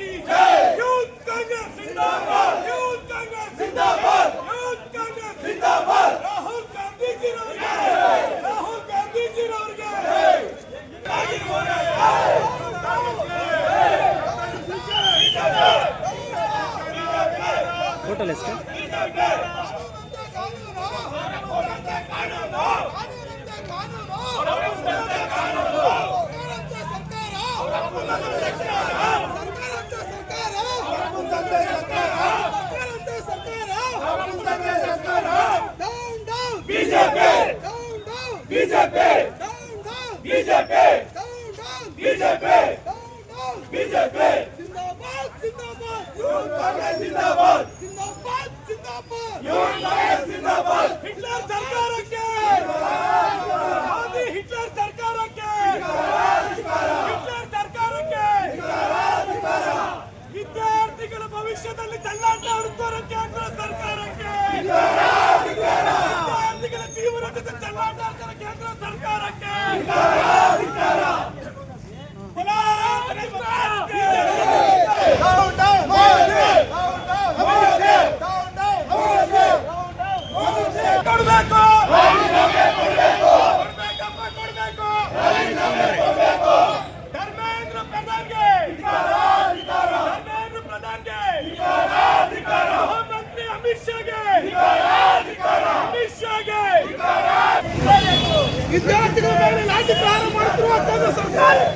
की यूथ कांग्रेस जिंदाबाद, यूथ कांग्रेस जिंदाबाद, यूथ कांग्रेस जिंदाबाद। राहुल गांधी जी रवರಿಗೆ, राहुल गांधी जी रवರಿಗೆ ಟೋಟಲ್ ಎಷ್ಟು? ಹಿಟ್ಲರ್ ಸರ್ಕಾರಕ್ಕೆ, ಹಿಟ್ಲರ್ ಸರ್ಕಾರಕ್ಕೆ, ಹಿಟ್ಲರ್ ಸರ್ಕಾರಕ್ಕೆ, ವಿದ್ಯಾರ್ಥಿಗಳ ಭವಿಷ್ಯದಲ್ಲಿ ಚೆಲ್ಲಾಟ ಆಡುತ್ತಿರುವ ಕೇಂದ್ರ ಸರ್ಕಾರಕ್ಕೆ, ವಿದ್ಯಾರ್ಥಿಗಳ ಜೀವನದ ಚೆಲ್ಲಾಟ ಆಡುತ್ತಿರುವ ಕೇಂದ್ರ ಸರ್ಕಾರಕ್ಕೆ ಕೊಡಬೇಕು, ಧರ್ಮೇಂದ್ರ ಪ್ರಧಾನ್ಗೆ, ಧರ್ಮೇಂದ್ರ ಪ್ರಧಾನ್ಗೆ, ಗೃಹ ಮಂತ್ರಿ ಅಮಿತ್ ಶಾಗೆ, ಅಮಿತ್ ಶಾಗೆ, ವಿದ್ಯಾರ್ಥಿಗಳ ಮೇಲೆ ಲಾಠಿ ಪ್ರಹಾರ ಮಾಡುತ್ತಿರುವ ಕೇಂದ್ರ ಸರ್ಕಾರಕ್ಕೆ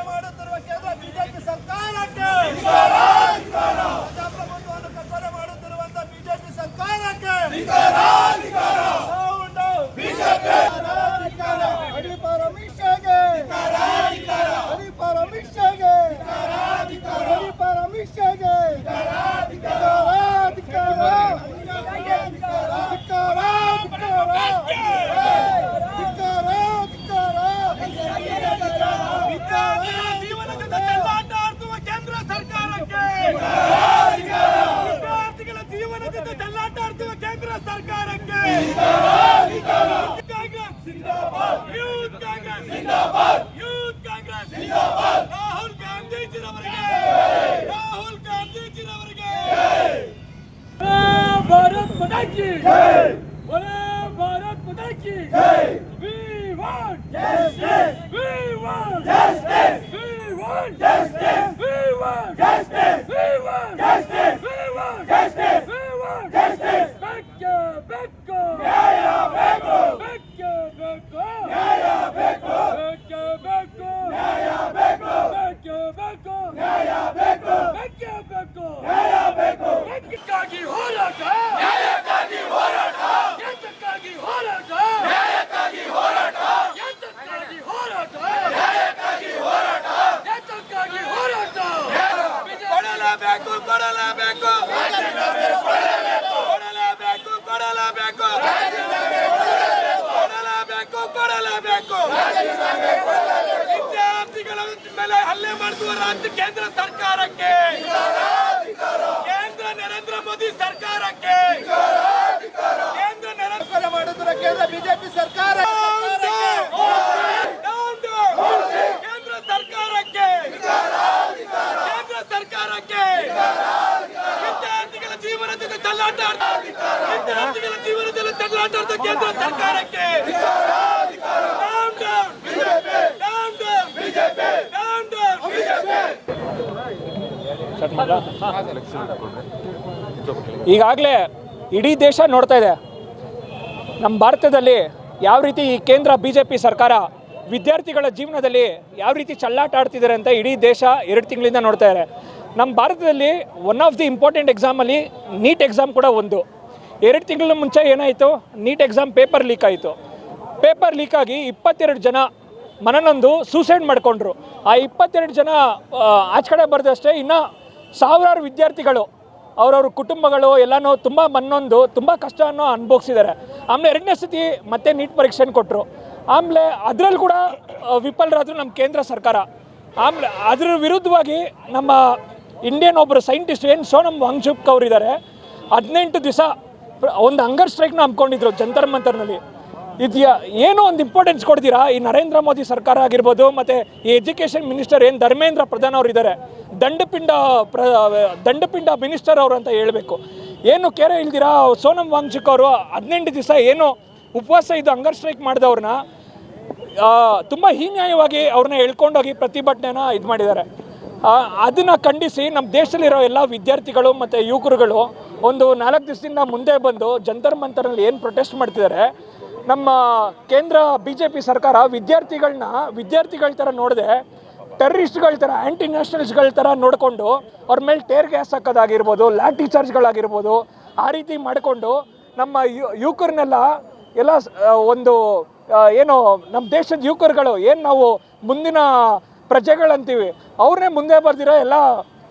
ಮಾಡುತ್ತಿರುವ ಕೇಂದ್ರ ಬಿಜೆಪಿ ಸರ್ಕಾರಕ್ಕೆ, ಪ್ರಜಾಪ್ರಭುತ್ವವನ್ನು ಕಗ್ಗೊಲೆ ಮಾಡುತ್ತಿರುವಂತಹ ಬಿಜೆಪಿ ಸರ್ಕಾರಕ್ಕೆ ಜೀವನದಿಂದ ಚೆಲ್ಲಾಟ ಆಡುವ ಕೇಂದ್ರ ಸರ್ಕಾರಕ್ಕೆ, ವಿದ್ಯಾರ್ಥಿಗಳ ಜೀವನದಿಂದ ಚೆಲ್ಲಾಟ ಆಡುವ ಕೇಂದ್ರ ಸರ್ಕಾರಕ್ಕೆ ಕಾಂಗ್ರೆಸ್ ಜಿಂದಾಬಾದ್, ಯೂತ್ ಕಾಂಗ್ರೆಸ್ ಜಿಂದಾಬಾದ್, ಯೂತ್ ಕಾಂಗ್ರೆಸ್ ಜಿಂದಾಬಾದ್। ರಾಹುಲ್ ಗಾಂಧೀಜಿರವರಿಗೆ, ರಾಹುಲ್ ಗಾಂಧೀಜಿರವರಿಗೆ ಭಾರತ್ ಮಾತಾ ಕಿ ಜೈ, ಭಾರತ್ ಮಾತಾ ಕಿ ಜೈ। We want justice, we want justice, we want justice, we want justice, we want justice, we want justice, we want justice. Bekku, bekku, ನ್ಯಾಯ ಬೇಕು, bekku, bekku, ನ್ಯಾಯ ಬೇಕು, bekku, bekku, ನ್ಯಾಯ ಬೇಕು, bekku, bekku, ನ್ಯಾಯ ಬೇಕು, bekku, bekku, ನ್ಯಾಯ ಬೇಕು। ಬೆಕ್ಕಿಗಾಗಿ ಹೋರಾಟ, ನ್ಯಾಯಕ್ಕಾಗಿ ಹೋರಾಟ, ಎಂತಕ್ಕಾಗಿ ಹೋರಾಟ, ನ್ಯಾಯಕ್ಕಾಗಿ ಹೋರಾಟ, ಎಂತಕ್ಕಾಗಿ ಹೋರಾಟ, ನ್ಯಾಯಕ್ಕಾಗಿ ಹೋರಾಟ, ಎಂತಕ್ಕಾಗಿ ಹೋರಾಟ। ಕೊಡಲೇಬೇಕು, ಕೊಡಲೇಬೇಕು, ಕೊಡಲೇಬೇಕು, ಕೊಡಲೇಬೇಕು, ಕೊಡಲೇಬೇಕು, ಕೊಡಲೇಬೇಕು। ವಿದ್ಯಾರ್ಥಿಗಳ ಮೇಲೆ ಹಲ್ಲೆ ಮಾಡುವ ರಾಜ್ಯ ಕೇಂದ್ರ ಸರ್ಕಾರಕ್ಕೆ, ಕೇಂದ್ರ ನರೇಂದ್ರ ಮೋದಿ ಸರ್ಕಾರಕ್ಕೆ, ಕೇಂದ್ರ ನರೇಂದ್ರ ಮಾಡುತ್ತಿರುವ ಕೇಂದ್ರ ಬಿಜೆಪಿ ಸರ್ಕಾರ ಕೇಂದ್ರ ಸರ್ಕಾರಕ್ಕೆ, ಕೇಂದ್ರ ಸರ್ಕಾರಕ್ಕೆ ವಿದ್ಯಾರ್ಥಿಗಳ ಜೀವನದಿಂದ ಚೆಲ್ಲಾಟ, ವಿದ್ಯಾರ್ಥಿಗಳ ಜೀವನದಲ್ಲಿ ಚೆಲ್ಲಾಟ ಕೇಂದ್ರ ಸರ್ಕಾರಕ್ಕೆ ಈಗಾಗಲೇ ಇಡೀ ದೇಶ ನೋಡ್ತಾ ಇದೆ ನಮ್ಮ ಭಾರತದಲ್ಲಿ ಯಾವ ರೀತಿ ಈ ಕೇಂದ್ರ BJP ಸರ್ಕಾರ ವಿದ್ಯಾರ್ಥಿಗಳ ಜೀವನದಲ್ಲಿ ಯಾವ ರೀತಿ ಚೆಲ್ಲಾಟ ಆಡ್ತಿದ್ದಾರೆ ಅಂತ ಇಡೀ ದೇಶ 2 ತಿಂಗಳಿಂದ ನೋಡ್ತಾ ಇದೆ. ನಮ್ಮ ಭಾರತದಲ್ಲಿ ಒನ್ ಆಫ್ ದಿ ಇಂಪಾರ್ಟೆಂಟ್ ಎಕ್ಸಾಮಲ್ಲಿ ನೀಟ್ ಎಕ್ಸಾಮ್ ಕೂಡ ಒಂದು. 2 ತಿಂಗಳ ಮುಂಚೆ ಏನಾಯಿತು, ನೀಟ್ ಎಕ್ಸಾಮ್ ಪೇಪರ್ ಲೀಕ್ ಆಯಿತು. ಪೇಪರ್ ಲೀಕ್ ಆಗಿ 22 ಜನ ಮನನೊಂದು ಸೂಸೈಡ್ ಮಾಡಿಕೊಂಡ್ರು. ಆ 22 ಜನ ಆಚೆ ಕಡೆ ಬರೆದಷ್ಟೇ ಇನ್ನು ಸಾವಿರಾರು ವಿದ್ಯಾರ್ಥಿಗಳು ಅವ್ರವ್ರ ಕುಟುಂಬಗಳು ಎಲ್ಲನೂ ತುಂಬ ಮನ್ನೊಂದು ತುಂಬ ಕಷ್ಟವನ್ನು ಅನುಭವಿಸಿದ್ದಾರೆ. ಆಮೇಲೆ ಎರಡನೇ ಸತಿ ಮತ್ತೆ ನೀಟ್ ಪರೀಕ್ಷೆನ ಕೊಟ್ಟರು. ಆಮೇಲೆ ಅದರಲ್ಲಿ ಕೂಡ ವಿಫಲರಾದರು ನಮ್ಮ ಕೇಂದ್ರ ಸರ್ಕಾರ. ಆಮೇಲೆ ಅದರ ವಿರುದ್ಧವಾಗಿ ನಮ್ಮ ಇಂಡಿಯನ್ ಒಬ್ಬರು ಸೈಂಟಿಸ್ಟ್ ಏನು ಸೋನಮ್ ವಾಂಗ್ಚುಕ್ ಅವರಿದ್ದಾರೆ, 18 ದಿವಸ ಒಂದು ಹಂಗರ್ ಸ್ಟ್ರೈಕ್ನ ಹಮ್ಮಿಕೊಂಡಿದ್ರು ಜಂತರ್ ಮಂತರ್ನಲ್ಲಿ. ಇದೆಯಾ ಏನೋ ಒಂದು ಇಂಪಾರ್ಟೆನ್ಸ್ ಕೊಡ್ತೀರಾ ಈ ನರೇಂದ್ರ ಮೋದಿ ಸರ್ಕಾರ ಆಗಿರ್ಬೋದು, ಮತ್ತು ಈ ಎಜುಕೇಷನ್ ಮಿನಿಸ್ಟರ್ ಏನು ಧರ್ಮೇಂದ್ರ ಪ್ರಧಾನ್ ಅವರು ಇದ್ದಾರೆ, ದಂಡಪಿಂಡ ಮಿನಿಸ್ಟರ್ ಅವರು ಅಂತ ಹೇಳಬೇಕು. ಏನು ಕೇರೆ ಇಲ್ದಿರಾ ಸೋನಮ್ ವಾಂಗ್ಚುಕ್ ಅವರು 18 ದಿವಸ ಏನು ಉಪವಾಸ ಇದು ಹಂಗರ್ ಸ್ಟ್ರೈಕ್ ಮಾಡಿದವ್ರನ್ನ ತುಂಬ ಹೀನ್ಯಾಯವಾಗಿ ಅವ್ರನ್ನ ಎಳ್ಕೊಂಡೋಗಿ ಪ್ರತಿಭಟನೆನ ಇದು ಮಾಡಿದ್ದಾರೆ. ಅದನ್ನು ಖಂಡಿಸಿ ನಮ್ಮ ದೇಶದಲ್ಲಿರೋ ಎಲ್ಲ ವಿದ್ಯಾರ್ಥಿಗಳು ಮತ್ತು ಯುವಕರುಗಳು ಒಂದು 4 ದಿವಸದಿಂದ ಮುಂದೆ ಬಂದು ಜಂತರ್ ಮಂತರಲ್ಲಿ ಏನು ಪ್ರೊಟೆಸ್ಟ್ ಮಾಡ್ತಿದ್ದಾರೆ. ನಮ್ಮ ಕೇಂದ್ರ BJP ಸರ್ಕಾರ ವಿದ್ಯಾರ್ಥಿಗಳ ಥರ ನೋಡದೆ ಟೆರರಿಸ್ಟ್ಗಳ ಥರ ಆ್ಯಂಟಿ ನ್ಯಾಷನಲಿಸ್ಟ್ಗಳ ಥರ ನೋಡಿಕೊಂಡು ಅವ್ರ ಮೇಲೆ ಟೇರ್ ಗ್ಯಾಸ್ ಹಾಕೋದಾಗಿರ್ಬೋದು, ಲಾಠಿ ಚಾರ್ಜ್ಗಳಾಗಿರ್ಬೋದು, ಆ ರೀತಿ ಮಾಡಿಕೊಂಡು ನಮ್ಮ ಯುವಕರನ್ನೆಲ್ಲ ಎಲ್ಲ ಒಂದು ಏನು ನಮ್ಮ ದೇಶದ ಯುವಕರುಗಳು ಏನು ನಾವು ಮುಂದಿನ ಪ್ರಜೆಗಳಂತೀವಿ ಅವ್ರನ್ನೇ ಮುಂದೆ ಬರ್ದಿರೋ ಎಲ್ಲ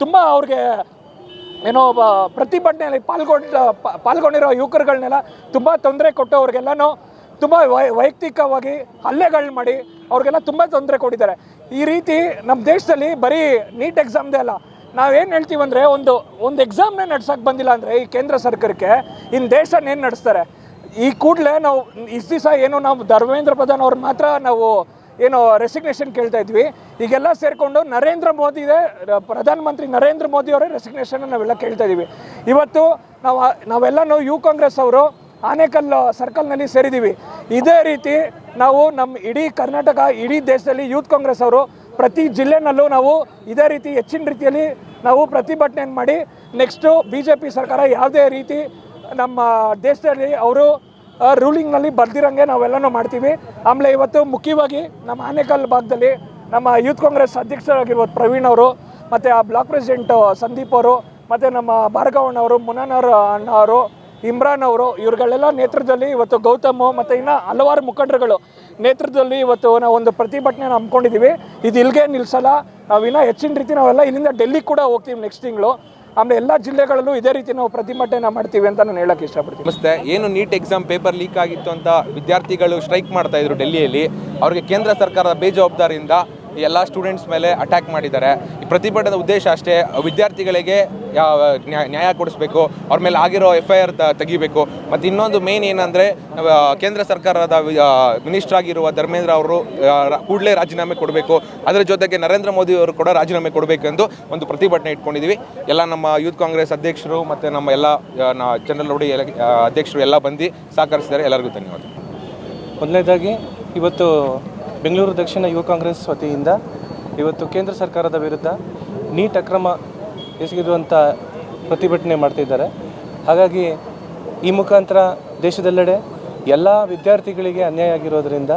ತುಂಬ ಅವ್ರಿಗೆ ಏನೋ ಪ್ರತಿಭಟನೆಯಲ್ಲಿ ಪಾಲ್ಗೊಂಡಿರೋ ಯುವಕರುಗಳನ್ನೆಲ್ಲ ತುಂಬ ತೊಂದರೆ ಕೊಟ್ಟು ಅವ್ರಿಗೆಲ್ಲನೂ ತುಂಬ ವೈಯಕ್ತಿಕವಾಗಿ ಹಲ್ಲೆಗಳು ಮಾಡಿ ಅವ್ರಿಗೆಲ್ಲ ತುಂಬ ತೊಂದರೆ ಕೊಟ್ಟಿದ್ದಾರೆ. ಈ ರೀತಿ ನಮ್ಮ ದೇಶದಲ್ಲಿ ಬರೀ ನೀಟ್ ಎಕ್ಸಾಮ್ದೇ ಅಲ್ಲ, ನಾವೇನು ಹೇಳ್ತೀವಿ ಅಂದರೆ ಒಂದು ಎಕ್ಸಾಮ್ನೇ ನಡ್ಸೋಕ್ಕೆ ಬಂದಿಲ್ಲ ಅಂದರೆ ಈ ಕೇಂದ್ರ ಸರ್ಕಾರಕ್ಕೆ ಇನ್ನು ದೇಶನೇನು ನಡೆಸ್ತಾರೆ. ಈ ಕೂಡಲೇ ನಾವು ಇಷ್ಟು ದಿವಸ ಏನು ನಾವು ಧರ್ಮೇಂದ್ರ ಪ್ರಧಾನ್ ಅವ್ರು ಮಾತ್ರ ನಾವು ಏನು ರೆಸಿಗ್ನೇಷನ್ ಕೇಳ್ತಾ ಇದ್ವಿ, ಈಗೆಲ್ಲ ಸೇರಿಕೊಂಡು ನರೇಂದ್ರ ಮೋದಿದೇ ಪ್ರಧಾನಮಂತ್ರಿ ನರೇಂದ್ರ ಮೋದಿ ಅವರೇ ರೆಸಿಗ್ನೇಷನ್ ನಾವೆಲ್ಲ ಕೇಳ್ತಾ ಇದ್ದೀವಿ. ಇವತ್ತು ನಾವೆಲ್ಲನೂ ಯುವ ಕಾಂಗ್ರೆಸ್ ಅವರು ಆನೇಕಲ್ ಸರ್ಕಲ್ನಲ್ಲಿ ಸೇರಿದ್ದೀವಿ. ಇದೇ ರೀತಿ ನಾವು ನಮ್ಮ ಇಡೀ ಕರ್ನಾಟಕ, ಇಡೀ ದೇಶದಲ್ಲಿ ಯೂತ್ ಕಾಂಗ್ರೆಸ್ ಅವರು ಪ್ರತಿ ಜಿಲ್ಲೆನಲ್ಲೂ ನಾವು ಇದೇ ರೀತಿ ಹೆಚ್ಚಿನ ರೀತಿಯಲ್ಲಿ ನಾವು ಪ್ರತಿಭಟನೆಯನ್ನು ಮಾಡಿ ನೆಕ್ಸ್ಟು BJP ಸರ್ಕಾರ ಯಾವುದೇ ರೀತಿ ನಮ್ಮ ದೇಶದಲ್ಲಿ ಅವರು ರೂಲಿಂಗ್ನಲ್ಲಿ ಬರ್ದಿರಂಗೆ ನಾವೆಲ್ಲನೂ ಮಾಡ್ತೀವಿ. ಆಮೇಲೆ ಇವತ್ತು ಮುಖ್ಯವಾಗಿ ನಮ್ಮ ಆನೇಕಲ್ ಭಾಗದಲ್ಲಿ ನಮ್ಮ ಯೂತ್ ಕಾಂಗ್ರೆಸ್ ಅಧ್ಯಕ್ಷರಾಗಿರ್ಬೋದು ಪ್ರವೀಣ್ ಅವರು, ಮತ್ತು ಆ ಬ್ಲಾಕ್ ಪ್ರೆಸಿಡೆಂಟ್ ಸಂದೀಪ್ ಅವರು, ಮತ್ತು ನಮ್ಮ ಭಾರ್ಗವಣ್ಣವರು, ಮುನಾನವ್ರ ಅಣ್ಣ ಅವರು, ಇಮ್ರಾನ್ ಅವರು, ಇವ್ರುಗಳೆಲ್ಲ ನೇತೃತ್ವದಲ್ಲಿ ಇವತ್ತು ಗೌತಮ್ ಮತ್ತು ಇನ್ನು ಹಲವಾರು ಮುಖಂಡರುಗಳು ನೇತೃತ್ವದಲ್ಲಿ ಇವತ್ತು ನಾವು ಒಂದು ಪ್ರತಿಭಟನೆಯನ್ನು ಹಮ್ಮಿಕೊಂಡಿದ್ದೀವಿ. ಇದು ಇಲ್ಲಿಗೆ ನಿಲ್ಲಿಸಲ್ಲ, ನಾವು ಇನ್ನೂ ಹೆಚ್ಚಿನ ರೀತಿ ನಾವೆಲ್ಲ ಇಲ್ಲಿಂದ ಡೆಲ್ಲಿಗೆ ಕೂಡ ಹೋಗ್ತೀವಿ ನೆಕ್ಸ್ಟ್ ತಿಂಗಳು. ಆಮೇಲೆ ಎಲ್ಲ ಜಿಲ್ಲೆಗಳಲ್ಲೂ ಇದೇ ರೀತಿ ನಾವು ಪ್ರತಿಭಟನೆ ಮಾಡ್ತೀವಿ ಅಂತ ನಾನು ಹೇಳಕ್ಕೆ ಇಷ್ಟಪಡ್ತೀನಿ. ನಮಸ್ತೆ. ಏನು ನೀಟ್ ಎಕ್ಸಾಮ್ ಪೇಪರ್ ಲೀಕ್ ಆಗಿತ್ತು ಅಂತ ವಿದ್ಯಾರ್ಥಿಗಳು ಸ್ಟ್ರೈಕ್ ಮಾಡ್ತಾ ಇದ್ರು ಡೆಲ್ಲಿಯಲ್ಲಿ, ಅವ್ರಿಗೆ ಕೇಂದ್ರ ಸರ್ಕಾರದ ಬೇಜವಾಬ್ದಾರಿಯಿಂದ ಎಲ್ಲ ಸ್ಟೂಡೆಂಟ್ಸ್ ಮೇಲೆ ಅಟ್ಯಾಕ್ ಮಾಡಿದ್ದಾರೆ. ಈ ಪ್ರತಿಭಟನೆ ಉದ್ದೇಶ ಅಷ್ಟೇ, ವಿದ್ಯಾರ್ಥಿಗಳಿಗೆ ನ್ಯಾಯ ಕೊಡಿಸ್ಬೇಕು, ಅವ್ರ ಮೇಲೆ ಆಗಿರೋ FIR ತೆಗಿಬೇಕು. ಮತ್ತು ಇನ್ನೊಂದು ಮೇನ್ ಏನಂದರೆ ಕೇಂದ್ರ ಸರ್ಕಾರದ ಮಿನಿಸ್ಟರ್ ಆಗಿರುವ ಧರ್ಮೇಂದ್ರ ಅವರು ಕೂಡಲೇ ರಾಜೀನಾಮೆ ಕೊಡಬೇಕು, ಅದರ ಜೊತೆಗೆ ನರೇಂದ್ರ ಮೋದಿ ಅವರು ಕೂಡ ರಾಜೀನಾಮೆ ಕೊಡಬೇಕೆಂದು ಒಂದು ಪ್ರತಿಭಟನೆ ಇಟ್ಕೊಂಡಿದ್ದೀವಿ. ಎಲ್ಲ ನಮ್ಮ ಯೂತ್ ಕಾಂಗ್ರೆಸ್ ಅಧ್ಯಕ್ಷರು ಮತ್ತು ನಮ್ಮ ಎಲ್ಲ ಜನರಲ್ ನೋಡಿ ಅಧ್ಯಕ್ಷರು ಎಲ್ಲ ಬಂದು ಸಹಕರಿಸಿದ್ದಾರೆ. ಎಲ್ಲರಿಗೂ ಧನ್ಯವಾದ. ಮೊದಲನೇದಾಗಿ ಇವತ್ತು ಬೆಂಗಳೂರು ದಕ್ಷಿಣ ಯುವ ಕಾಂಗ್ರೆಸ್ ವತಿಯಿಂದ ಇವತ್ತು ಕೇಂದ್ರ ಸರ್ಕಾರದ ವಿರುದ್ಧ ನೀಟ್ ಅಕ್ರಮ ಎಸಗಿರುವಂಥ ಪ್ರತಿಭಟನೆ ಮಾಡ್ತಿದ್ದಾರೆ. ಹಾಗಾಗಿ ಈ ಮುಖಾಂತರ ದೇಶದೆಲ್ಲೆಡೆ ಎಲ್ಲ ವಿದ್ಯಾರ್ಥಿಗಳಿಗೆ ಅನ್ಯಾಯ ಆಗಿರೋದ್ರಿಂದ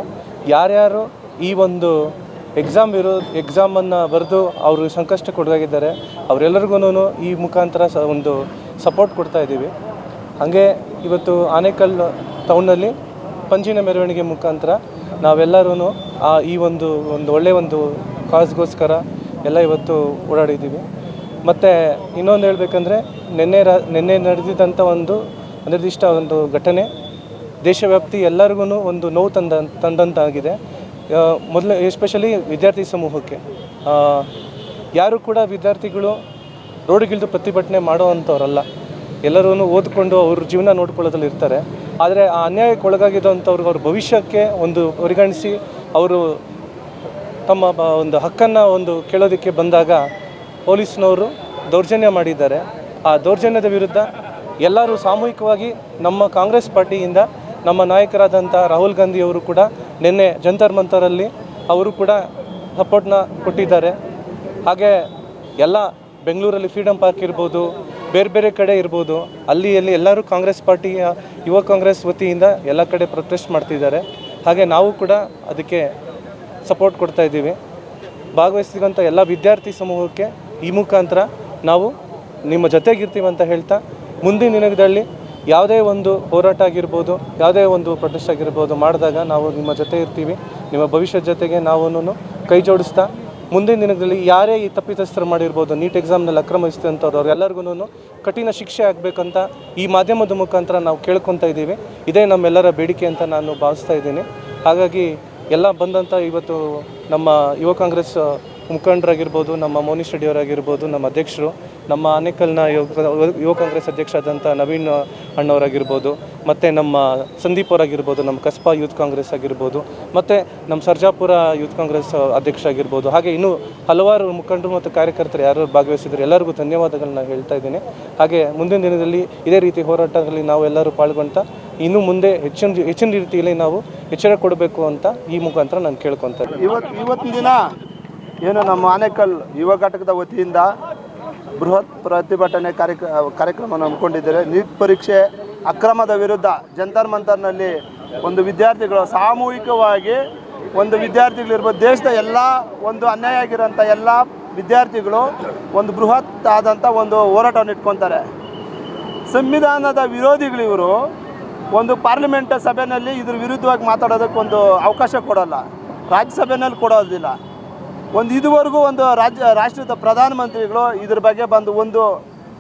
ಯಾರ್ಯಾರು ಈ ಒಂದು ಎಕ್ಸಾಮನ್ನು ಬರೆದು ಅವರು ಸಂಕಷ್ಟಕ್ಕೊಳಗಾಗಿದ್ದಾರೆ ಅವರೆಲ್ಲರಿಗೂ ಈ ಮುಖಾಂತರ ಒಂದು ಸಪೋರ್ಟ್ ಕೊಡ್ತಾ ಇದ್ದೀವಿ. ಹಾಗೆ ಇವತ್ತು ಆನೇಕಲ್ ಟೌನ್ನಲ್ಲಿ ಪಂಜಿನ ಮೆರವಣಿಗೆ ಮುಖಾಂತರ ನಾವೆಲ್ಲರೂ ಈ ಒಂದು ಒಳ್ಳೆಯ ಒಂದು ಕಾಸ್ಗೋಸ್ಕರ ಎಲ್ಲ ಇವತ್ತು ಓಡಾಡಿದ್ದೀವಿ. ಮತ್ತು ಇನ್ನೊಂದು ಹೇಳಬೇಕಂದ್ರೆ ನಿನ್ನೆ ನಡೆದಿದ್ದಂಥ ಒಂದು ನಿರ್ದಿಷ್ಟ ಒಂದು ಘಟನೆ ದೇಶವ್ಯಾಪ್ತಿ ಎಲ್ಲರಿಗೂ ಒಂದು ನೋವು ತಂದಂತಾಗಿದೆ. ಮೊದಲು ಎಸ್ಪೆಷಲಿ ವಿದ್ಯಾರ್ಥಿ ಸಮೂಹಕ್ಕೆ. ಯಾರು ಕೂಡ ವಿದ್ಯಾರ್ಥಿಗಳು ರೋಡ್ಗಿಳಿದು ಪ್ರತಿಭಟನೆ ಮಾಡೋ ಅಂಥವ್ರಲ್ಲ, ಎಲ್ಲರೂ ಓದ್ಕೊಂಡು ಅವ್ರ ಜೀವನ ನೋಡ್ಕೊಳ್ಳೋದ್ರಲ್ಲಿ ಇರ್ತಾರೆ. ಆದರೆ ಆ ಅನ್ಯಾಯಕ್ಕೆ ಒಳಗಾಗಿದ್ದಂಥವ್ರಿಗೆ ಅವ್ರ ಭವಿಷ್ಯಕ್ಕೆ ಒಂದು ಪರಿಗಣಿಸಿ ಅವರು ತಮ್ಮ ಒಂದು ಹಕ್ಕನ್ನು ಒಂದು ಕೇಳೋದಕ್ಕೆ ಬಂದಾಗ ಪೊಲೀಸ್ನವರು ದೌರ್ಜನ್ಯ ಮಾಡಿದ್ದಾರೆ. ಆ ದೌರ್ಜನ್ಯದ ವಿರುದ್ಧ ಎಲ್ಲರೂ ಸಾಮೂಹಿಕವಾಗಿ ನಮ್ಮ ಕಾಂಗ್ರೆಸ್ ಪಾರ್ಟಿಯಿಂದ ನಮ್ಮ ನಾಯಕರಾದಂಥ ರಾಹುಲ್ ಗಾಂಧಿಯವರು ಕೂಡ ನಿನ್ನೆ ಜಂತರ್ ಮಂತರಲ್ಲಿ ಅವರು ಕೂಡ ಸಪೋರ್ಟ್ನ ಕೊಟ್ಟಿದ್ದಾರೆ. ಹಾಗೆ ಎಲ್ಲ ಬೆಂಗಳೂರಲ್ಲಿ ಫ್ರೀಡಮ್ ಪಾರ್ಕ್ ಇರ್ಬೋದು, ಬೇರೆ ಬೇರೆ ಕಡೆ ಇರ್ಬೋದು, ಅಲ್ಲಿ ಎಲ್ಲರೂ ಕಾಂಗ್ರೆಸ್ ಪಾರ್ಟಿಯ ಯುವ ಕಾಂಗ್ರೆಸ್ ವತಿಯಿಂದ ಎಲ್ಲ ಕಡೆ ಪ್ರೊಟೆಸ್ಟ್ ಮಾಡ್ತಿದ್ದಾರೆ. ಹಾಗೆ ನಾವು ಕೂಡ ಅದಕ್ಕೆ ಸಪೋರ್ಟ್ ಕೊಡ್ತಾ ಇದ್ದೀವಿ. ಭಾಗವಹಿಸಿದಂಥ ಎಲ್ಲ ವಿದ್ಯಾರ್ಥಿ ಸಮೂಹಕ್ಕೆ ಈ ಮುಖಾಂತರ ನಾವು ನಿಮ್ಮ ಜೊತೆಗಿರ್ತೀವಿ ಅಂತ ಹೇಳ್ತಾ, ಮುಂದಿನ ದಿನದಲ್ಲಿ ಯಾವುದೇ ಒಂದು ಹೋರಾಟ ಆಗಿರ್ಬೋದು, ಯಾವುದೇ ಒಂದು ಪ್ರೊಟೆಸ್ಟ್ ಆಗಿರ್ಬೋದು ಮಾಡಿದಾಗ ನಾವು ನಿಮ್ಮ ಜೊತೆ ಇರ್ತೀವಿ. ನಿಮ್ಮ ಭವಿಷ್ಯದ ಜೊತೆಗೆ ನಾವು ಕೈ ಜೋಡಿಸ್ತಾ ಮುಂದಿನ ದಿನಗಳಲ್ಲಿ ಯಾರೇ ಈ ತಪ್ಪಿತಸ್ಥರು ಮಾಡಿರ್ಬೋದು, ನೀಟ್ ಎಕ್ಸಾಮ್ನಲ್ಲಿ ಅಕ್ರಮ ಎಸಗಿದಂಥವ್ರು ಅವ್ರೆಲ್ಲರಿಗೂ ಕಠಿಣ ಶಿಕ್ಷೆ ಆಗಬೇಕಂತ ಈ ಮಾಧ್ಯಮದ ಮುಖಾಂತರ ನಾವು ಕೇಳ್ಕೊತಾ ಇದ್ದೀವಿ. ಇದೇ ನಮ್ಮೆಲ್ಲರ ಬೇಡಿಕೆ ಅಂತ ನಾನು ಭಾವಿಸ್ತಾ ಇದ್ದೀನಿ. ಹಾಗಾಗಿ ಎಲ್ಲ ಬಂದಂಥ ಇವತ್ತು ನಮ್ಮ ಯುವ ಕಾಂಗ್ರೆಸ್ ಮುಖಂಡರಾಗಿರ್ಬೋದು, ನಮ್ಮ ಮೋನಿಶ್ ರೆಡ್ಡಿಯವರಾಗಿರ್ಬೋದು, ನಮ್ಮ ಅಧ್ಯಕ್ಷರು, ನಮ್ಮ ಆನೇಕಲ್ನ ಯುವ ಕಾಂಗ್ರೆಸ್ ಅಧ್ಯಕ್ಷರಾದಂಥ ನವೀನ್ ಅಣ್ಣವರಾಗಿರ್ಬೋದು, ಮತ್ತು ನಮ್ಮ ಸಂದೀಪ್ ಅವರಾಗಿರ್ಬೋದು, ನಮ್ಮ ಕಸ್ಬಾ ಯೂತ್ ಕಾಂಗ್ರೆಸ್ ಆಗಿರ್ಬೋದು, ಮತ್ತು ನಮ್ಮ ಸರ್ಜಾಪುರ ಯೂತ್ ಕಾಂಗ್ರೆಸ್ ಅಧ್ಯಕ್ಷರಾಗಿರ್ಬೋದು, ಹಾಗೆ ಇನ್ನೂ ಹಲವಾರು ಮುಖಂಡರು ಮತ್ತು ಕಾರ್ಯಕರ್ತರು ಯಾರು ಭಾಗವಹಿಸಿದ್ರು ಎಲ್ಲರಿಗೂ ಧನ್ಯವಾದಗಳನ್ನ ಹೇಳ್ತಾ ಇದ್ದೀನಿ. ಹಾಗೆ ಮುಂದಿನ ದಿನದಲ್ಲಿ ಇದೇ ರೀತಿ ಹೋರಾಟದಲ್ಲಿ ನಾವು ಎಲ್ಲರೂ ಪಾಲ್ಗೊಂತ ಇನ್ನು ಮುಂದೆ ಹೆಚ್ಚಿನ ರೀತಿಯಲ್ಲಿ ನಾವು ಎಚ್ಚರ ಕೊಡಬೇಕು ಅಂತ ಈ ಮುಖಾಂತರ ನಾನು ಕೇಳ್ಕೊತಾ ಇದ್ದೀನಿ. ಇವತ್ತಿನ ದಿನ ಏನು ನಮ್ಮ ಆನೇಕಲ್ ಯುವ ಘಟಕದ ವತಿಯಿಂದ ಬೃಹತ್ ಪ್ರತಿಭಟನೆ ಕಾರ್ಯಕ್ರಮವನ್ನು ಹಮ್ಮಿಕೊಂಡಿದ್ದಾರೆ. ನೀಟ್ ಪರೀಕ್ಷೆ ಅಕ್ರಮದ ವಿರುದ್ಧ ಜಂತರ್ ಮಂತರ್ನಲ್ಲಿ ಒಂದು ವಿದ್ಯಾರ್ಥಿಗಳು ಸಾಮೂಹಿಕವಾಗಿ ಒಂದು ವಿದ್ಯಾರ್ಥಿಗಳಿರ್ಬೋದು, ದೇಶದ ಎಲ್ಲ ಒಂದು ಅನ್ಯಾಯ ಆಗಿರೋಂಥ ಎಲ್ಲ ವಿದ್ಯಾರ್ಥಿಗಳು ಒಂದು ಬೃಹತ್ ಆದಂಥ ಒಂದು ಹೋರಾಟವನ್ನು ಇಟ್ಕೊತಾರೆ. ಸಂವಿಧಾನದ ವಿರೋಧಿಗಳಿವರು ಒಂದು ಪಾರ್ಲಿಮೆಂಟ್ ಸಭೆಯಲ್ಲಿ ಇದ್ರ ವಿರುದ್ಧವಾಗಿ ಮಾತಾಡೋದಕ್ಕೆ ಒಂದು ಅವಕಾಶ ಕೊಡೋಲ್ಲ, ರಾಜ್ಯಸಭೆಯಲ್ಲಿ ಕೊಡೋದಿಲ್ಲ. ಇದುವರೆಗೂ ಒಂದು ರಾಷ್ಟ್ರದ ಪ್ರಧಾನಮಂತ್ರಿಗಳು ಇದ್ರ ಬಗ್ಗೆ ಬಂದು ಒಂದು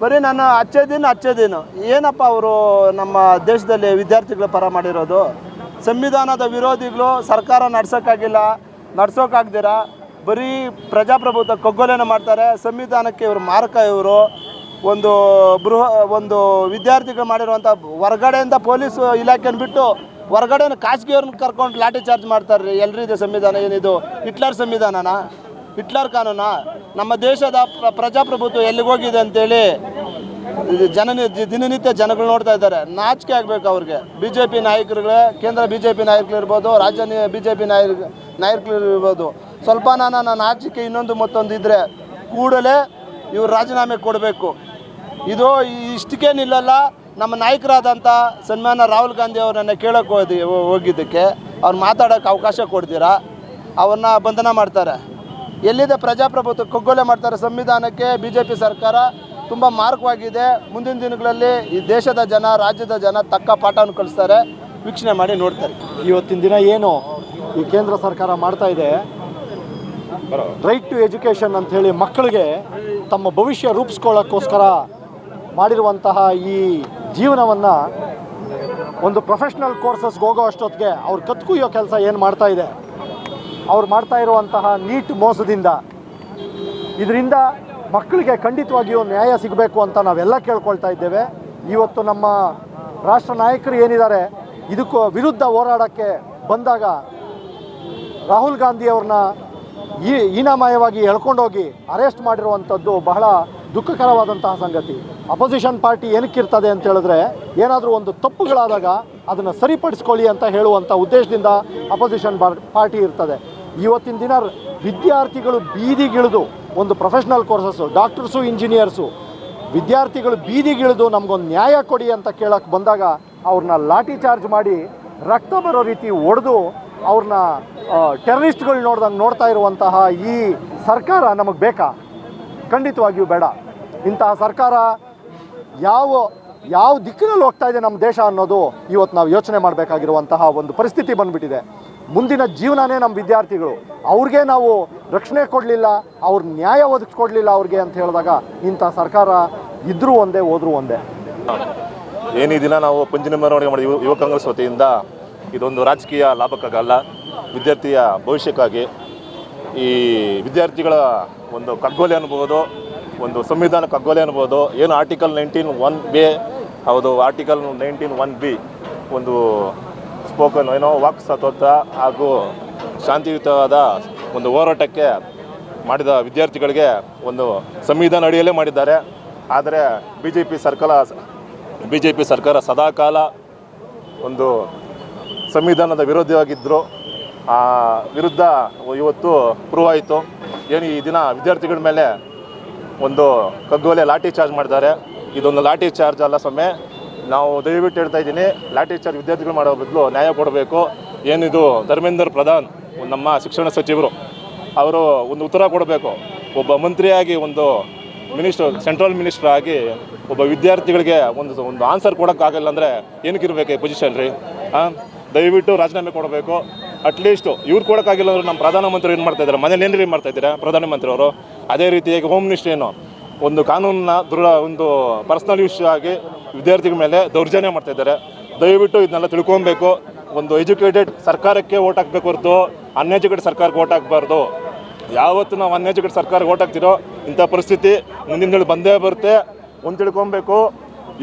ಬರೀ ನಾನು ಅಚ್ಚೇದಿನ ಏನಪ್ಪ ಅವರು ನಮ್ಮ ದೇಶದಲ್ಲಿ ವಿದ್ಯಾರ್ಥಿಗಳ ಪರ ಮಾಡಿರೋದು. ಸಂವಿಧಾನದ ವಿರೋಧಿಗಳು ಸರ್ಕಾರ ನಡ್ಸೋಕ್ಕಾಗ್ದಿರ ಬರೀ ಪ್ರಜಾಪ್ರಭುತ್ವ ಕಗ್ಗೊಲೆನ ಮಾಡ್ತಾರೆ. ಸಂವಿಧಾನಕ್ಕೆ ಇವರು ಮಾರಕ. ಇವರು ಒಂದು ವಿದ್ಯಾರ್ಥಿಗಳು ಮಾಡಿರುವಂಥ ಹೊರಗಡೆಯಿಂದ ಪೊಲೀಸ್ ಇಲಾಖೆನ ಬಿಟ್ಟು ಹೊರಗಡೆನ ಖಾಸಗಿಯವ್ರನ್ನ ಕರ್ಕೊಂಡು ಲಾಠಿ ಚಾರ್ಜ್ ಮಾಡ್ತಾರೆ. ಎಲ್ರಿದೆ ಸಂವಿಧಾನ ಏನಿದು ಹಿಟ್ಲರ್ ಸಂವಿಧಾನನಾ, ಹಿಟ್ಲರ್ ಕಾನೂನಾ? ನಮ್ಮ ದೇಶದ ಪ್ರಜಾಪ್ರಭುತ್ವ ಎಲ್ಲಿಗೆ ಹೋಗಿದೆ ಅಂತೇಳಿ ದಿನನಿತ್ಯ ಜನಗಳು ನೋಡ್ತಾ ಇದ್ದಾರೆ. ನಾಚಿಕೆ ಆಗಬೇಕು ಅವ್ರಿಗೆ. ಬಿ ಜೆ ಪಿ ನಾಯಕರುಗಳೇ, ಕೇಂದ್ರ ಬಿ ಜೆ ಪಿ ನಾಯಕರಿರ್ಬೋದು, ರಾಜ್ಯ ಬಿ ಜೆ ಪಿ ನಾಯಕರಿರ್ಬೋದು, ಸ್ವಲ್ಪ ನಾಚಿಕೆ ಇನ್ನೊಂದು ಮತ್ತೊಂದು ಇದ್ದರೆ ಕೂಡಲೇ ಇವರು ರಾಜೀನಾಮೆ ಕೊಡಬೇಕು. ಇದು ಇಷ್ಟಕ್ಕೆ ನಿಲ್ಲಲ್ಲ. ನಮ್ಮ ನಾಯಕರಾದಂಥ ಸನ್ಮಾನ್ಯ ರಾಹುಲ್ ಗಾಂಧಿ ಅವರನ್ನು ಕೇಳೋಕ್ಕೆ ಹೋಗಿದ್ದಕ್ಕೆ ಅವ್ರು ಮಾತಾಡೋಕ್ಕೆ ಅವಕಾಶ ಕೊಡ್ತೀರಾ, ಅವ್ರನ್ನ ಬಂಧನ ಮಾಡ್ತಾರೆ. ಎಲ್ಲಿದೆ ಪ್ರಜಾಪ್ರಭುತ್ವ? ಕಗ್ಗೊಲೆ ಮಾಡ್ತಾರೆ. ಸಂವಿಧಾನಕ್ಕೆ ಬಿ ಜೆ ಪಿ ಸರ್ಕಾರ ತುಂಬ ಮಾರಕವಾಗಿದೆ. ಮುಂದಿನ ದಿನಗಳಲ್ಲಿ ಈ ದೇಶದ ಜನ, ರಾಜ್ಯದ ಜನ ತಕ್ಕ ಪಾಠವನ್ನು ಕಲಿಸ್ತಾರೆ. ವೀಕ್ಷಣೆ ಮಾಡಿ ನೋಡ್ತಾರೆ. ಇವತ್ತಿನ ದಿನ ಏನು ಈ ಕೇಂದ್ರ ಸರ್ಕಾರ ಮಾಡ್ತಾ ಇದೆ, ರೈಟ್ ಟು ಎಜುಕೇಷನ್ ಅಂಥೇಳಿ ಮಕ್ಕಳಿಗೆ ತಮ್ಮ ಭವಿಷ್ಯ ರೂಪಿಸ್ಕೊಳ್ಳೋಕ್ಕೋಸ್ಕರ ಮಾಡಿರುವಂತಹ ಈ ಜೀವನವನ್ನು ಒಂದು ಪ್ರೊಫೆಷ್ನಲ್ ಕೋರ್ಸಸ್ಗೆ ಹೋಗೋ ಅಷ್ಟೊತ್ತಿಗೆ ಅವ್ರು ಕತ್ಕುಯ್ಯೋ ಕೆಲಸ ಏನು ಮಾಡ್ತಾ ಇದೆ, ಅವ್ರು ಮಾಡ್ತಾ ಇರುವಂತಹ ನೀಟ್ ಮೋಸದಿಂದ ಇದರಿಂದ ಮಕ್ಕಳಿಗೆ ಖಂಡಿತವಾಗಿಯೂ ನ್ಯಾಯ ಸಿಗಬೇಕು ಅಂತ ನಾವೆಲ್ಲ ಕೇಳ್ಕೊಳ್ತಾ ಇದ್ದೇವೆ. ಇವತ್ತು ನಮ್ಮ ರಾಷ್ಟ್ರ ನಾಯಕರು ಏನಿದ್ದಾರೆ ಇದಕ್ಕೂ ವಿರುದ್ಧ ಹೋರಾಡೋಕ್ಕೆ ಬಂದಾಗ ರಾಹುಲ್ ಗಾಂಧಿ ಅವ್ರನ್ನ ಹೀನಾಮಯವಾಗಿ ಎಳ್ಕೊಂಡೋಗಿ ಅರೆಸ್ಟ್ ಮಾಡಿರುವಂಥದ್ದು ಬಹಳ ದುಃಖಕರವಾದಂತಹ ಸಂಗತಿ. ಅಪೋಸಿಷನ್ ಪಾರ್ಟಿ ಏನಕ್ಕಿರ್ತದೆ ಅಂತ ಹೇಳಿದ್ರೆ, ಏನಾದರೂ ಒಂದು ತಪ್ಪುಗಳಾದಾಗ ಅದನ್ನು ಸರಿಪಡಿಸ್ಕೊಳ್ಳಿ ಅಂತ ಹೇಳುವಂಥ ಉದ್ದೇಶದಿಂದ ಅಪೋಸಿಷನ್ ಪಾರ್ಟಿ ಇರ್ತದೆ. ಇವತ್ತಿನ ದಿನ ವಿದ್ಯಾರ್ಥಿಗಳು ಬೀದಿಗಿಳಿದು ಒಂದು ಪ್ರೊಫೆಷ್ನಲ್ ಕೋರ್ಸಸ್ಸು, ಡಾಕ್ಟರ್ಸು, ಇಂಜಿನಿಯರ್ಸು, ವಿದ್ಯಾರ್ಥಿಗಳು ಬೀದಿಗಿಳಿದು ನಮಗೊಂದು ನ್ಯಾಯ ಕೊಡಿ ಅಂತ ಕೇಳೋಕ್ಕೆ ಬಂದಾಗ ಅವ್ರನ್ನ ಲಾಠಿ ಚಾರ್ಜ್ ಮಾಡಿ ರಕ್ತ ಬರೋ ರೀತಿ ಹೊಡೆದು ಅವ್ರನ್ನ ಟೆರರಿಸ್ಟ್ಗಳು ನೋಡ್ತಾ ಇರುವಂತಹ ಈ ಸರ್ಕಾರ ನಮಗೆ ಬೇಕಾ? ಖಂಡಿತವಾಗಿಯೂ ಬೇಡ. ಇಂತಹ ಸರ್ಕಾರ ಯಾವ ದಿಕ್ಕಿನಲ್ಲಿ ಹೋಗ್ತಾ ಇದೆ ನಮ್ಮ ದೇಶ ಅನ್ನೋದು ಇವತ್ತು ನಾವು ಯೋಚನೆ ಮಾಡಬೇಕಾಗಿರುವಂತಹ ಒಂದು ಪರಿಸ್ಥಿತಿ ಬಂದುಬಿಟ್ಟಿದೆ. ಮುಂದಿನ ಜೀವನನೇ ನಮ್ಮ ವಿದ್ಯಾರ್ಥಿಗಳು, ಅವ್ರಿಗೆ ನಾವು ರಕ್ಷಣೆ ಕೊಡಲಿಲ್ಲ, ಅವ್ರ ನ್ಯಾಯ ಒದಗಿಸ್ಕೊಡ್ಲಿಲ್ಲ ಅವ್ರಿಗೆ ಅಂತ ಹೇಳಿದಾಗ ಇಂಥ ಸರ್ಕಾರ ಇದ್ರೂ ಒಂದೇ ಹೋದ್ರೂ ಒಂದೇ. ಈ ದಿನ ನಾವು ಪಂಜಿನ ಮೆರವಣಿಗೆ ಮಾಡಿದ ಯುವ ಕಾಂಗ್ರೆಸ್ ವತಿಯಿಂದ ಇದೊಂದು ರಾಜಕೀಯ ಲಾಭಕ್ಕಾಗಲ್ಲ, ವಿದ್ಯಾರ್ಥಿಯ ಭವಿಷ್ಯಕ್ಕಾಗಿ ಈ ವಿದ್ಯಾರ್ಥಿಗಳ ಒಂದು ಕಗ್ಗೊಲೆ ಅನ್ಬೋದು, ಒಂದು ಸಂವಿಧಾನ ಕಗ್ಗೊಲೆ ಅನ್ಬೋದು. ಏನು ಆರ್ಟಿಕಲ್ 19(1)(a) ಹೌದು, ಆರ್ಟಿಕಲ್ 19(1)(b) ಒಂದು ಸ್ಪೋಕನ್ ವಾಕ್ ಸ್ವಾತಂತ್ರ್ಯ ಹಾಗೂ ಶಾಂತಿಯುತವಾದ ಒಂದು ಹೋರಾಟಕ್ಕೆ ಮಾಡಿದ ವಿದ್ಯಾರ್ಥಿಗಳಿಗೆ ಒಂದು ಸಂವಿಧಾನ ಅಡಿಯಲ್ಲೇ ಮಾಡಿದ್ದಾರೆ. ಆದರೆ ಬಿ ಜೆ ಪಿ ಸರ್ಕಾರ ಸದಾಕಾಲ ಒಂದು ಸಂವಿಧಾನದ ವಿರೋಧಿಯಾಗಿದ್ದರು. ಆ ವಿರುದ್ಧ ಇವತ್ತು ಪ್ರೂವ್ ಆಯಿತು. ಏನು ಈ ದಿನ ವಿದ್ಯಾರ್ಥಿಗಳ ಮೇಲೆ ಒಂದು ಕಗ್ಗೊಲೆ ಲಾಠಿ ಚಾರ್ಜ್ ಮಾಡಿದ್ದಾರೆ. ಇದೊಂದು ಲಾಠಿ ಚಾರ್ಜ್ ಅಲ್ಲ ಸ್ವಾಮಿ, ನಾವು ದಯವಿಟ್ಟು ಹೇಳ್ತಾ ಇದ್ದೀನಿ, ಲಾಠಿ ಚಾರ್ಜ್ ವಿದ್ಯಾರ್ಥಿಗಳು ಮಾಡೋ ಬದಲು ನ್ಯಾಯ ಕೊಡಬೇಕು. ಏನಿದು ಧರ್ಮೇಂದ್ರ ಪ್ರಧಾನ್ ನಮ್ಮ ಶಿಕ್ಷಣ ಸಚಿವರು ಅವರು ಒಂದು ಉತ್ತರ ಕೊಡಬೇಕು. ಒಬ್ಬ ಮಂತ್ರಿಯಾಗಿ, ಒಂದು ಸೆಂಟ್ರಲ್ ಮಿನಿಸ್ಟರ್ ಆಗಿ ಒಬ್ಬ ವಿದ್ಯಾರ್ಥಿಗಳಿಗೆ ಒಂದು ಆನ್ಸರ್ ಕೊಡೋಕ್ಕಾಗಲ್ಲ ಅಂದರೆ ಏನಕ್ಕಿರಬೇಕು ಈ ಪೊಸಿಷನ್ ರೀ? ದಯವಿಟ್ಟು ರಾಜೀನಾಮೆ ಕೊಡಬೇಕು. ಅಟ್ಲೀಸ್ಟ್ ಇವ್ರು ಕೊಡೋಕ್ಕಾಗಿಲ್ಲ ಅಂದ್ರೆ ನಮ್ಮ ಪ್ರಧಾನಮಂತ್ರಿ ಏನು ಮಾಡ್ತಾ ಇದ್ದಾರೆ, ಮನೇಲಿ ಏನ್ರಿ ಮಾಡ್ತಾ ಇದ್ದಾರೆ ಪ್ರಧಾನಮಂತ್ರಿ ಅವರು. ಅದೇ ರೀತಿಯಾಗಿ ಹೋಮ್ ಮಿನಿಸ್ಟ್ರಿ ಏನು ಒಂದು ಕಾನೂನನ್ನ ಒಂದು ಪರ್ಸ್ನಲ್ ಇಶ್ಯೂ ಆಗಿ ವಿದ್ಯಾರ್ಥಿಗಳ ಮೇಲೆ ದೌರ್ಜನ್ಯ ಮಾಡ್ತಾ ಇದ್ದಾರೆ. ದಯವಿಟ್ಟು ಇದನ್ನೆಲ್ಲ ತಿಳ್ಕೊಬೇಕು. ಒಂದು ಎಜುಕೇಟೆಡ್ ಸರ್ಕಾರಕ್ಕೆ ಓಟ್ ಹಾಕಬೇಕು ಹೊರತು ಅನ್ಎಜುಕೇಟೆಡ್ ಸರ್ಕಾರಕ್ಕೆ ಓಟ್ ಹಾಕಬಾರ್ದು. ಯಾವತ್ತು ನಾವು ಅನ್ಎಜುಕೇಟೆಡ್ ಸರ್ಕಾರಕ್ಕೆ ಓಟ್ ಹಾಕ್ತಿರೋ ಇಂಥ ಪರಿಸ್ಥಿತಿ ಮುಂದಿನ ದಿನ ಬಂದೇ ಬರುತ್ತೆ. ಒಂದು ತಿಳ್ಕೊಬೇಕು,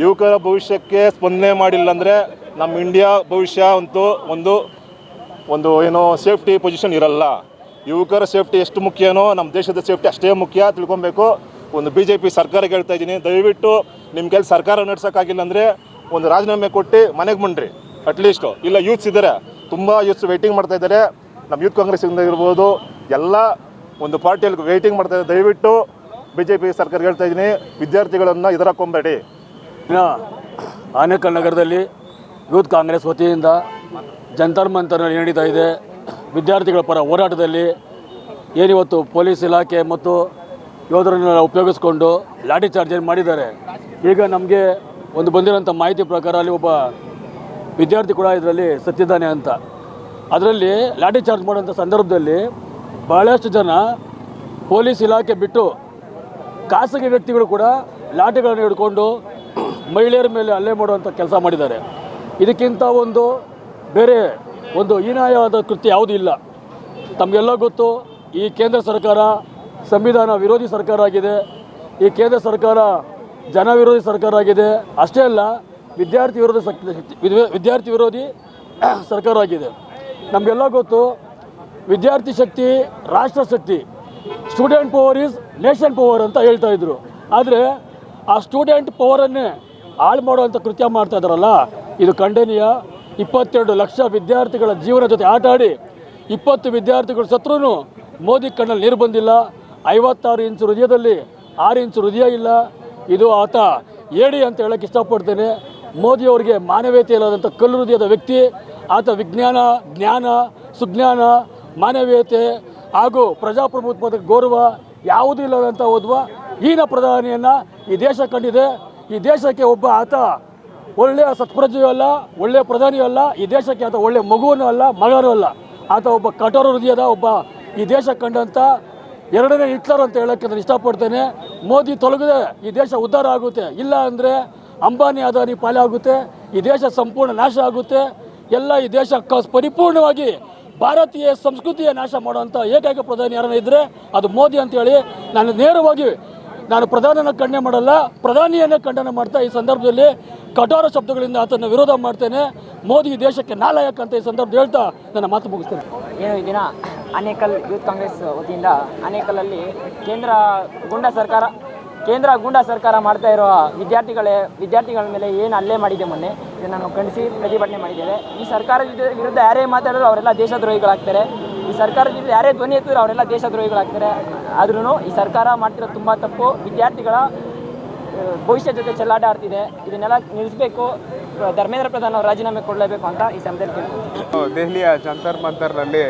ಯುವಕರ ಭವಿಷ್ಯಕ್ಕೆ ಸ್ಪಂದನೆ ಮಾಡಿಲ್ಲ ಅಂದರೆ ನಮ್ಮ ಇಂಡಿಯಾ ಭವಿಷ್ಯ ಅಂತೂ ಒಂದು ಏನೋ ಸೇಫ್ಟಿ ಪೊಸಿಷನ್ ಇರಲ್ಲ. ಯುವಕರ ಸೇಫ್ಟಿ ಎಷ್ಟು ಮುಖ್ಯನೋ ನಮ್ಮ ದೇಶದ ಸೇಫ್ಟಿ ಅಷ್ಟೇ ಮುಖ್ಯ ತಿಳ್ಕೊಬೇಕು. ಒಂದು BJP ಸರ್ಕಾರಕ್ಕೆ ಹೇಳ್ತಾ ಇದ್ದೀನಿ, ದಯವಿಟ್ಟು ನಿಮ್ಮ ಕೈಲಿ ಸರ್ಕಾರ ನಡೆಸೋಕ್ಕಾಗಿಲ್ಲ ಅಂದರೆ ಒಂದು ರಾಜೀನಾಮೆ ಕೊಟ್ಟು ಮನೆಗೆ ಬನ್ನಿರಿ ಅಟ್ಲೀಸ್ಟು. ಇಲ್ಲ ಯೂತ್ಸ್ ಇದ್ದಾರೆ, ತುಂಬ ಯೂತ್ಸ್ ವೆಯ್ಟಿಂಗ್ ಮಾಡ್ತಾ ಇದ್ದಾರೆ. ನಮ್ಮ ಯೂತ್ ಕಾಂಗ್ರೆಸ್ಸಿಂದ ಇರ್ಬೋದು, ಎಲ್ಲ ಒಂದು ಪಾರ್ಟಿಯಲ್ಲಿ ವೆಯ್ಟಿಂಗ್ ಮಾಡ್ತಾ ಇದ್ದಾರೆ. ದಯವಿಟ್ಟು BJP ಸರ್ಕಾರಕ್ಕೆ ಹೇಳ್ತಾ ಇದ್ದೀನಿ, ವಿದ್ಯಾರ್ಥಿಗಳನ್ನು ಎದುರಾಕೊಂಬೇಡಿ. ಆನೇಕಲ್ ನಗರದಲ್ಲಿ ಯೂತ್ ಕಾಂಗ್ರೆಸ್ ವತಿಯಿಂದ ಜಂತರ್ ಮಂತರ್ ನಡೀತಾ ಇದೆ. ವಿದ್ಯಾರ್ಥಿಗಳ ಪರ ಹೋರಾಟದಲ್ಲಿ ಏನಿವತ್ತು ಪೊಲೀಸ್ ಇಲಾಖೆ ಮತ್ತು ಯೋಧರನ್ನೆಲ್ಲ ಉಪಯೋಗಿಸ್ಕೊಂಡು ಲಾಠಿ ಚಾರ್ಜ್ ಮಾಡಿದ್ದಾರೆ. ಈಗ ನಮಗೆ ಒಂದು ಬಂದಿರೋಂಥ ಮಾಹಿತಿ ಪ್ರಕಾರ ಅಲ್ಲಿ ಒಬ್ಬ ವಿದ್ಯಾರ್ಥಿ ಕೂಡ ಇದರಲ್ಲಿ ಸತ್ತಿದ್ದಾನೆ ಅಂತ. ಅದರಲ್ಲಿ ಲಾಠಿ ಚಾರ್ಜ್ ಮಾಡೋಂಥ ಸಂದರ್ಭದಲ್ಲಿ ಭಾಳಷ್ಟು ಜನ ಪೊಲೀಸ್ ಇಲಾಖೆ ಬಿಟ್ಟು ಖಾಸಗಿ ವ್ಯಕ್ತಿಗಳು ಕೂಡ ಲಾಠಿಗಳನ್ನು ಹಿಡ್ಕೊಂಡು ಮಹಿಳೆಯರ ಮೇಲೆ ಹಲ್ಲೆ ಮಾಡುವಂಥ ಕೆಲಸ ಮಾಡಿದ್ದಾರೆ. ಇದಕ್ಕಿಂತ ಬೇರೆ ಹೀನಾಯವಾದ ಕೃತ್ಯ ಯಾವುದೂ ಇಲ್ಲ. ತಮಗೆಲ್ಲ ಗೊತ್ತು, ಈ ಕೇಂದ್ರ ಸರ್ಕಾರ ಸಂವಿಧಾನ ವಿರೋಧಿ ಸರ್ಕಾರ ಆಗಿದೆ. ಈ ಕೇಂದ್ರ ಸರ್ಕಾರ ಜನ ವಿರೋಧಿ ಸರ್ಕಾರ ಆಗಿದೆ. ಅಷ್ಟೇ ಅಲ್ಲ, ವಿದ್ಯಾರ್ಥಿ ವಿರೋಧಿ ಸರ್ಕಾರ ಆಗಿದೆ. ನಮಗೆಲ್ಲ ಗೊತ್ತು, ವಿದ್ಯಾರ್ಥಿ ಶಕ್ತಿ ರಾಷ್ಟ್ರ ಶಕ್ತಿ, student power is nation power ಅಂತ ಹೇಳ್ತಾ ಇದ್ರು. ಆದರೆ ಆ ಸ್ಟೂಡೆಂಟ್ ಪವರನ್ನೇ ಹಾಳು ಮಾಡುವಂಥ ಕೃತ್ಯ ಮಾಡ್ತಾ ಇದ್ದಾರಲ್ಲ, ಇದು ಖಂಡನೀಯ. 22 ಲಕ್ಷ ವಿದ್ಯಾರ್ಥಿಗಳ ಜೀವನ ಜೊತೆ ಆಟ ಆಡಿ 20 ವಿದ್ಯಾರ್ಥಿಗಳು ಸತ್ರೂ ಮೋದಿ ಕಣ್ಣಲ್ಲಿ ನೀರು ಬಂದಿಲ್ಲ. 56 ಇಂಚು ಹೃದಯದಲ್ಲಿ 6 ಇಂಚು ಹೃದಯ ಇಲ್ಲ. ಇದು ಆತ ಹೇಳಿ ಅಂತ ಹೇಳೋಕ್ಕೆ ಇಷ್ಟಪಡ್ತೇನೆ. ಮೋದಿಯವರಿಗೆ ಮಾನವೀಯತೆ ಇಲ್ಲದಂಥ ಕಲ್ಲು ಹೃದಯದ ವ್ಯಕ್ತಿ ಆತ. ವಿಜ್ಞಾನ, ಜ್ಞಾನ, ಸುಜ್ಞಾನ, ಮಾನವೀಯತೆ ಹಾಗೂ ಪ್ರಜಾಪ್ರಭುತ್ವದ ಗೌರವ ಯಾವುದೂ ಇಲ್ಲದಂಥ ಹೀನ ಪ್ರಧಾನಿಯನ್ನು ಈ ದೇಶ ಕಂಡಿದೆ. ಈ ದೇಶಕ್ಕೆ ಒಬ್ಬ ಆತ ಒಳ್ಳೆಯ ಸತ್ಪ್ರಜೆಯೂ ಅಲ್ಲ, ಒಳ್ಳೆಯ ಪ್ರಧಾನಿಯೂ ಅಲ್ಲ. ಈ ದೇಶಕ್ಕೆ ಆತ ಒಳ್ಳೆಯ ಮಗುವೂ ಅಲ್ಲ, ಮಗನೂ ಅಲ್ಲ. ಆತ ಒಬ್ಬ ಕಠೋರ ಹೃದಯದ ಈ ದೇಶ ಕಂಡಂಥ 2ನೇ ಹಿಟ್ಲರ್ ಅಂತ ಹೇಳೋಕ್ಕೆ ನಾನು ಇಷ್ಟಪಡ್ತೇನೆ. ಮೋದಿ ತೊಲಗದೆ ಈ ದೇಶ ಉದ್ಧಾರ ಆಗುತ್ತೆ, ಇಲ್ಲ ಅಂದರೆ ಅಂಬಾನಿ ಅದಾನಿ ಪಾಲೆ ಆಗುತ್ತೆ. ಈ ದೇಶ ಸಂಪೂರ್ಣ ನಾಶ ಆಗುತ್ತೆ. ಎಲ್ಲ ಈ ದೇಶ ಪರಿಪೂರ್ಣವಾಗಿ ಭಾರತೀಯ ಸಂಸ್ಕೃತಿಯ ನಾಶ ಮಾಡುವಂಥ ಏಕೈಕ ಪ್ರಧಾನಿ ಯಾರನ್ನ ಇದ್ದರೆ ಅದು ಮೋದಿ ಅಂತೇಳಿ ನಾನು ಪ್ರಧಾನಿಯನ್ನು ಖಂಡನೆ ಮಾಡಲ್ಲ, ಪ್ರಧಾನಿಯನ್ನೇ ಖಂಡನೆ ಮಾಡ್ತಾ ಈ ಸಂದರ್ಭದಲ್ಲಿ ಕಠೋರ ಶಬ್ದಗಳಿಂದ ಆತನ ವಿರೋಧ ಮಾಡ್ತೇನೆ. ಮೋದಿ ಈ ದೇಶಕ್ಕೆ ನಾಲಾಯಕ ಅಂತ ಈ ಸಂದರ್ಭ ಹೇಳ್ತಾ ನನ್ನ ಮಾತು ಮುಗಿಸ್ತೇನೆ. ಏನು ಈ ದಿನ ಆನೇಕಲ್ ಯೂತ್ ಕಾಂಗ್ರೆಸ್ ವತಿಯಿಂದ ಆನೇಕಲ್ಲಲ್ಲಿ ಕೇಂದ್ರ ಗೂಂಡಾ ಸರ್ಕಾರ ಮಾಡ್ತಾ ಇರೋ ವಿದ್ಯಾರ್ಥಿಗಳ ಮೇಲೆ ಏನು ಹಲ್ಲೆ ಮಾಡಿದೆ ಮೊನ್ನೆ, ಇದನ್ನು ಖಂಡಿಸಿ ಪ್ರತಿಭಟನೆ ಮಾಡಿದ್ದೇವೆ. ಈ ಸರ್ಕಾರದ ವಿರುದ್ಧ ಯಾರೇ ಮಾತಾಡಿದ್ರು ಅವರೆಲ್ಲ ದೇಶದ್ರೋಹಿಗಳಾಗ್ತಾರೆ. ಈ ಸರ್ಕಾರದ ವಿರುದ್ಧ ಯಾರೇ ಧ್ವನಿ ಎತ್ತಿದ್ರು ಅವರೆಲ್ಲ ದೇಶದ್ರೋಹಿಗಳಾಗ್ತಾರೆ. ಆದ್ರೂ ಈ ಸರ್ಕಾರ ಮಾಡ್ತಿರೋದು ತುಂಬ ತಪ್ಪು. ವಿದ್ಯಾರ್ಥಿಗಳ ಭವಿಷ್ಯ ಜೊತೆ ಚೆಲ್ಲಾಟ ಆಡ್ತಿದೆ. ಇದನ್ನೆಲ್ಲ ನಿಲ್ಲಿಸಬೇಕು. ಧರ್ಮೇಂದ್ರ ಪ್ರಧಾನ್ ಅವರು ರಾಜೀನಾಮೆ ಕೊಡಲೇಬೇಕು ಅಂತ ಈ ಸಮಯದಲ್ಲಿ ಕೇಳ್ತೀನಿ. ದೆಹಲಿಯ ಜಂತರ್ ಮಂತರ್ನಲ್ಲಿ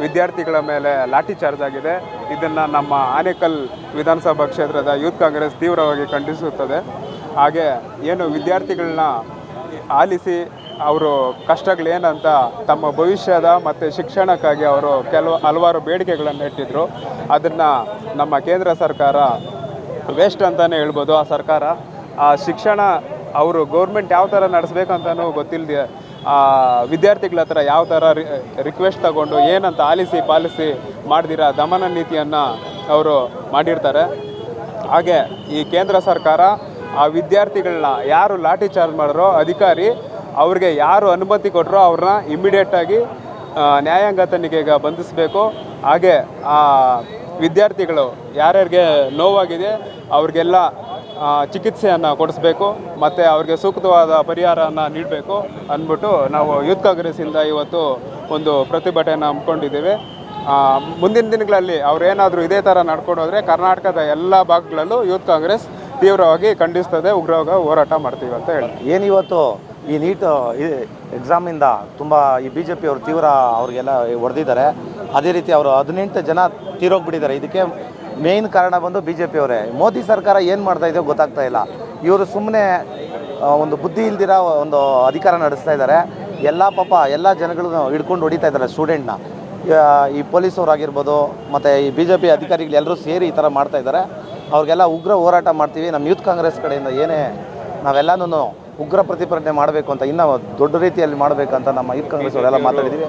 ವಿದ್ಯಾರ್ಥಿಗಳ ಮೇಲೆ ಲಾಠಿ ಚಾರ್ಜ್ ಆಗಿದೆ. ಇದನ್ನು ನಮ್ಮ ಆನೇಕಲ್ ವಿಧಾನಸಭಾ ಕ್ಷೇತ್ರದ ಯೂತ್ ಕಾಂಗ್ರೆಸ್ ತೀವ್ರವಾಗಿ ಖಂಡಿಸುತ್ತದೆ. ಹಾಗೆ ಏನು ವಿದ್ಯಾರ್ಥಿಗಳನ್ನ ಆಲಿಸಿ ಅವರು ಕಷ್ಟಗಳೇನಂತ ತಮ್ಮ ಭವಿಷ್ಯದ ಮತ್ತು ಶಿಕ್ಷಣಕ್ಕಾಗಿ ಅವರು ಹಲವಾರು ಬೇಡಿಕೆಗಳನ್ನು ಇಟ್ಟಿದ್ದರು. ಅದನ್ನು ನಮ್ಮ ಕೇಂದ್ರ ಸರ್ಕಾರ ವೇಸ್ಟ್ ಅಂತಲೇ ಹೇಳ್ಬೋದು. ಆ ಸರ್ಕಾರ ಆ ಶಿಕ್ಷಣ ಅವರು ಗೌರ್ಮೆಂಟ್ ಯಾವ ಥರ ನಡೆಸ್ಬೇಕಂತನೂ ಗೊತ್ತಿಲ್ಲದೆ ವಿದ್ಯಾರ್ಥಿಗಳ ಹತ್ರ ಯಾವ ಥರ ರಿಕ್ವೆಸ್ಟ್ ತಗೊಂಡು ಏನಂತ ಪಾಲಿಸಿ ಮಾಡ್ದಿರ ದಮನ ನೀತಿಯನ್ನು ಅವರು ಮಾಡಿರ್ತಾರೆ. ಹಾಗೆ ಈ ಕೇಂದ್ರ ಸರ್ಕಾರ ಆ ವಿದ್ಯಾರ್ಥಿಗಳನ್ನ ಯಾರು ಲಾಠಿ ಚಾರ್ಜ್ ಮಾಡಿರೋ ಅಧಿಕಾರಿ ಅವ್ರಿಗೆ ಯಾರು ಅನುಮತಿ ಕೊಟ್ಟರೋ ಅವ್ರನ್ನ ಇಮ್ಮಿಡಿಯೇಟಾಗಿ ನ್ಯಾಯಾಂಗ ತನಿಖೆಗೆ ಬಂಧಿಸಬೇಕು. ಹಾಗೆ ಆ ವಿದ್ಯಾರ್ಥಿಗಳು ಯಾರ್ಯಾರಿಗೆ ನೋವಾಗಿದೆ ಅವ್ರಿಗೆಲ್ಲ ಚಿಕಿತ್ಸೆಯನ್ನು ಕೊಡಿಸ್ಬೇಕು ಮತ್ತು ಅವ್ರಿಗೆ ಸೂಕ್ತವಾದ ಪರಿಹಾರವನ್ನು ನೀಡಬೇಕು ಅಂದ್ಬಿಟ್ಟು ನಾವು ಯೂತ್ ಕಾಂಗ್ರೆಸ್ಸಿಂದ ಇವತ್ತು ಒಂದು ಪ್ರತಿಭಟನೆ ಹಮ್ಮಿಕೊಂಡಿದ್ದೇವೆ. ಮುಂದಿನ ದಿನಗಳಲ್ಲಿ ಅವರೇನಾದರೂ ಇದೇ ಥರ ನಡ್ಕೊಂಡು ಹೋದರೆ ಕರ್ನಾಟಕದ ಎಲ್ಲ ಭಾಗಗಳಲ್ಲೂ ಯೂತ್ ಕಾಂಗ್ರೆಸ್ ತೀವ್ರವಾಗಿ ಖಂಡಿಸ್ತದೆ, ಉಗ್ರವಾಗಿ ಹೋರಾಟ ಮಾಡ್ತೀವಿ ಅಂತ ಹೇಳಿ. ಏನಿವತ್ತು ಈ ನೀಟ್ ಎಕ್ಸಾಮಿಂದ ತುಂಬ ಈ BJP ಅವರು ತೀವ್ರ ಅವ್ರಿಗೆಲ್ಲ ಹೊಡೆದಿದ್ದಾರೆ. ಅದೇ ರೀತಿ ಅವರು 18 ಜನ ತೀರೋಗ್ಬಿಟ್ಟಿದ್ದಾರೆ. ಇದಕ್ಕೆ ಮೇಯ್ನ್ ಕಾರಣ ಬಂದು BJP ಅವರೇ. ಮೋದಿ ಸರ್ಕಾರ ಏನು ಮಾಡ್ತಾ ಇದೆಯೋ ಗೊತ್ತಾಗ್ತಾ ಇಲ್ಲ. ಇವರು ಸುಮ್ಮನೆ ಒಂದು ಬುದ್ಧಿ ಇಲ್ದಿರ ಒಂದು ಅಧಿಕಾರ ನಡೆಸ್ತಾ ಇದ್ದಾರೆ. ಎಲ್ಲ ಪಾಪ ಎಲ್ಲ ಜನಗಳನ್ನು ಹಿಡ್ಕೊಂಡು ಹೊಡಿತಾ ಇದ್ದಾರೆ ಸ್ಟೂಡೆಂಟ್ನ. ಈ ಪೊಲೀಸವ್ರಾಗಿರ್ಬೋದು ಮತ್ತು ಈ BJP ಅಧಿಕಾರಿಗಳು ಎಲ್ಲರೂ ಸೇರಿ ಈ ಥರ ಮಾಡ್ತಾ ಇದ್ದಾರೆ. ಅವ್ರಿಗೆಲ್ಲ ಉಗ್ರ ಹೋರಾಟ ಮಾಡ್ತೀವಿ. ನಮ್ಮ ಯೂತ್ ಕಾಂಗ್ರೆಸ್ ಕಡೆಯಿಂದ ಏನೇ ನಾವೆಲ್ಲನೂ ಉಗ್ರ ಪ್ರತಿಭಟನೆ ಮಾಡಬೇಕು ಅಂತ, ಇನ್ನೂ ದೊಡ್ಡ ರೀತಿಯಲ್ಲಿ ಮಾಡಬೇಕಂತ ನಮ್ಮ ಯೂತ್ ಕಾಂಗ್ರೆಸ್ ಅವರೆಲ್ಲ ಮಾತಾಡಿದ್ದೀವಿ.